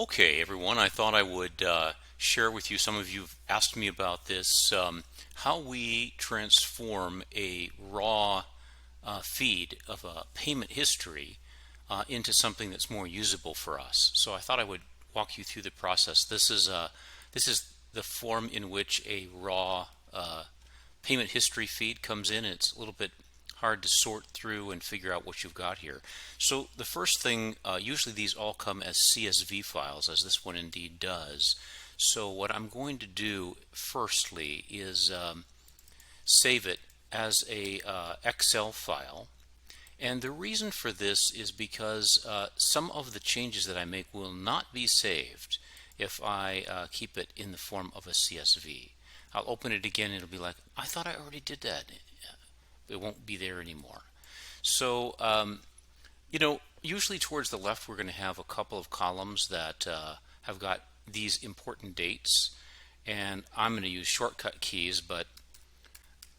Okay, everyone, I thought I would share with you, some of you have asked me about this, how we transform a raw feed of a payment history into something that's more usable for us. So I thought I would walk you through the process. This is the form in which a raw payment history feed comes in. It's a little bit hard to sort through and figure out what you've got here. So the first thing, usually these all come as CSV files, as this one indeed does. So what I'm going to do firstly is save it as a Excel file. And the reason for this is because some of the changes that I make will not be saved if I keep it in the form of a CSV. I'll open it again and it'll be like, I thought I already did that. It won't be there anymore. So, usually towards the left, we're going to have a couple of columns that have got these important dates. And I'm going to use shortcut keys, but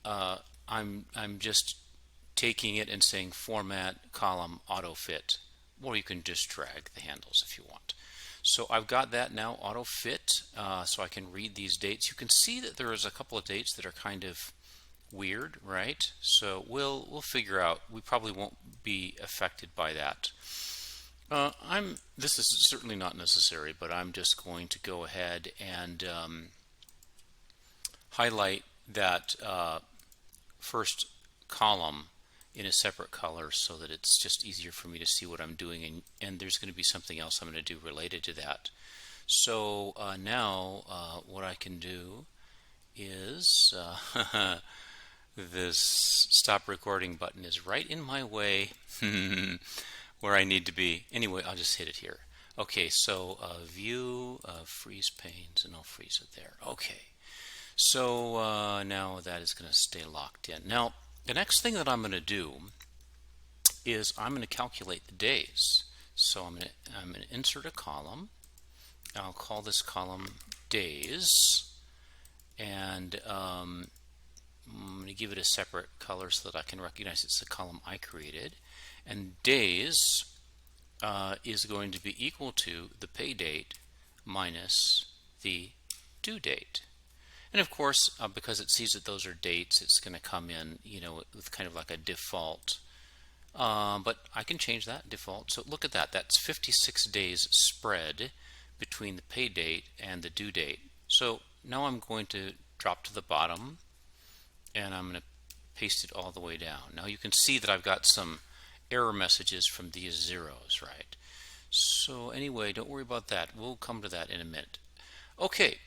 I'm just taking it and saying format column auto fit, or you can just drag the handles if you want. So I've got that now auto fit, so I can read these dates. You can see that there is a couple of dates that are kind of weird, right? So we'll figure out. We probably won't be affected by that. This is certainly not necessary, but I'm just going to go ahead and highlight that first column in a separate color so that it's just easier for me to see what I'm doing, and there's going to be something else I'm going to do related to that. So now what I can do is this stop recording button is right in my way where I need to be. Anyway, I'll just hit it here. Okay, so view, freeze panes, and I'll freeze it there. Okay, so now that is going to stay locked in. Now, the next thing that I'm going to do is I'm going to calculate the days. So I'm going to insert a column. I'll call this column days, and I'm going to give it a separate color so that I can recognize it's the column I created. And days is going to be equal to the pay date minus the due date. And of course, because it sees that those are dates, it's going to come in, with kind of like a default. But I can change that default. So look at that. That's 56 days spread between the pay date and the due date. So now I'm going to drop to the bottom, and I'm going to paste it all the way down. Now you can see that I've got some error messages from these zeros, right? So anyway, don't worry about that. We'll come to that in a minute. Okay.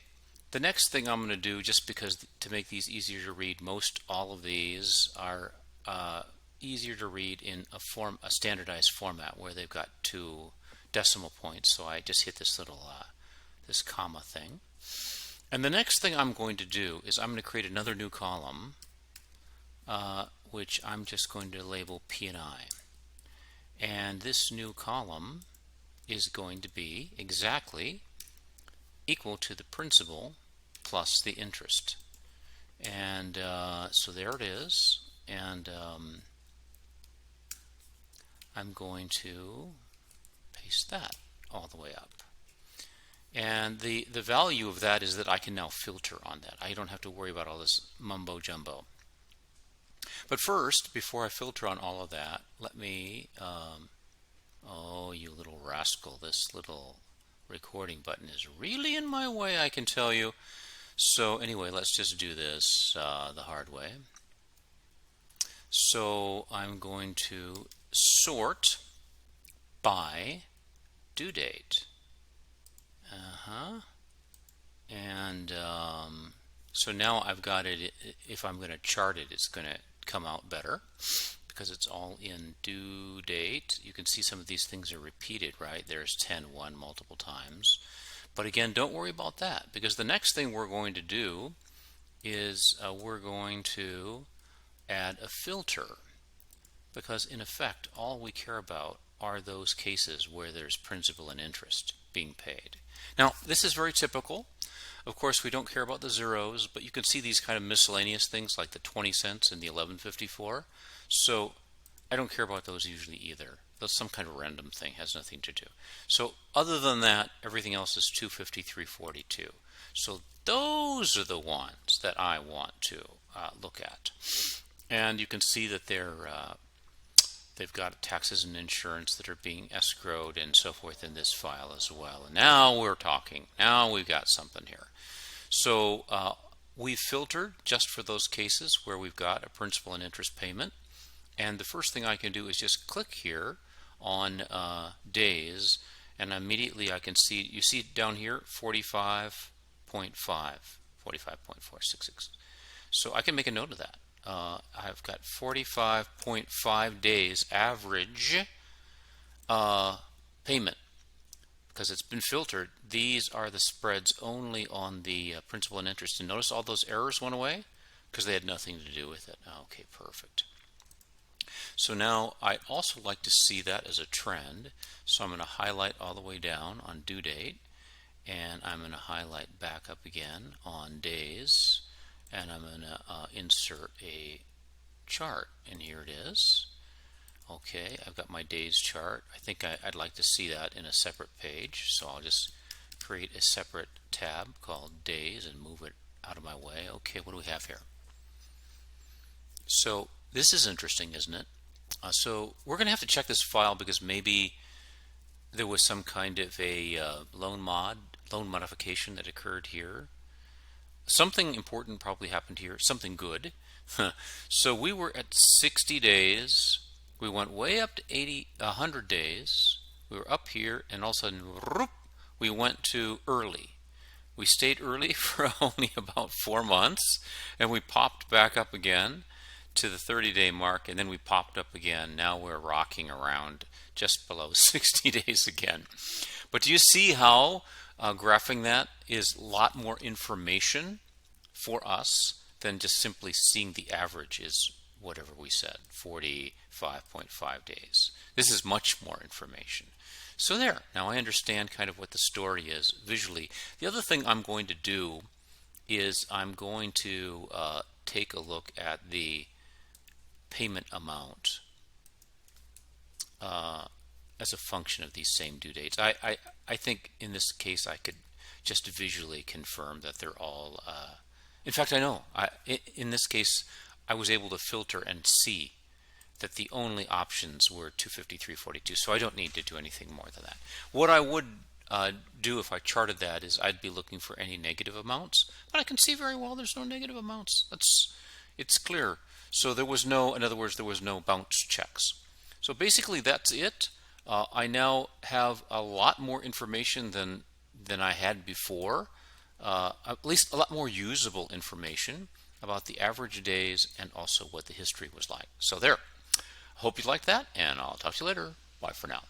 The next thing I'm going to do, just because to make these easier to read, most all of these are easier to read in a standardized format where they've got 2 decimal points. So I just hit this little this comma thing. And the next thing I'm going to do is I'm going to create another new column, which I'm just going to label P&I. And this new column is going to be exactly equal to the principal plus the interest. And so there it is. And I'm going to paste that all the way up. And the value of that is that I can now filter on that. I don't have to worry about all this mumbo jumbo. But first, before I filter on all of that, let me, oh, you little rascal, this little recording button is really in my way, I can tell you. So anyway, let's just do this the hard way. So I'm going to sort by due date. And so now I've got it. If I'm going to chart it, it's going to come out better because it's all in due date. You can see some of these things are repeated, right? There's 10-1 multiple times. But again, don't worry about that, because the next thing we're going to do is we're going to add a filter, because in effect all we care about are those cases where there's principal and interest being paid. Now this is very typical. Of course, we don't care about the zeros, but you can see these kind of miscellaneous things like the 20 cents and the 11.54. So I don't care about those usually either. That's some kind of random thing, has nothing to do. So other than that, everything else is 253.42. So those are the ones that I want to look at. And you can see that they've got taxes and insurance that are being escrowed and so forth in this file as well. And now we're talking. Now we've got something here. So we've filtered just for those cases where we've got a principal and interest payment. And the first thing I can do is just click here on days, and immediately I can see, you see down here 45.5, 45.466. So I can make a note of that. I've got 45.5 days average payment. Because it's been filtered, these are the spreads only on the principal and interest. And notice all those errors went away because they had nothing to do with it. Okay, perfect. So now I also like to see that as a trend. So I'm going to highlight all the way down on due date, and I'm going to highlight back up again on days, and I'm going to insert a chart, and here it is. Okay, I've got my days chart. I think I'd like to see that in a separate page, so I'll just create a separate tab called days and move it out of my way. Okay, what do we have here? So this is interesting, isn't it? So we're going to have to check this file because maybe there was some kind of a loan modification that occurred here. Something important probably happened here, something good. So we were at 60 days. We went way up to 100 days. We were up here, and all of a sudden, we went to early. We stayed early for only about 4 months, and we popped back up again to the 30-day mark, and then we popped up again. Now we're rocking around just below 60 days again. But do you see how graphing that is a lot more information for us than just simply seeing the average is whatever we said, 45.5 days. This is much more information. So there, now I understand kind of what the story is visually. The other thing I'm going to do is I'm going to take a look at the payment amount as a function of these same due dates. I think in this case I could just visually confirm that they're all, in fact I know, in this case I was able to filter and see that the only options were 253.42, so I don't need to do anything more than that. What I would do if I charted that is I'd be looking for any negative amounts, but I can see very well there's no negative amounts. It's clear. So there was no, in other words, there was no bounce checks. So basically that's it. I now have a lot more information than I had before, at least a lot more usable information about the average days and also what the history was like. So there. Hope you liked that, and I'll talk to you later. Bye for now.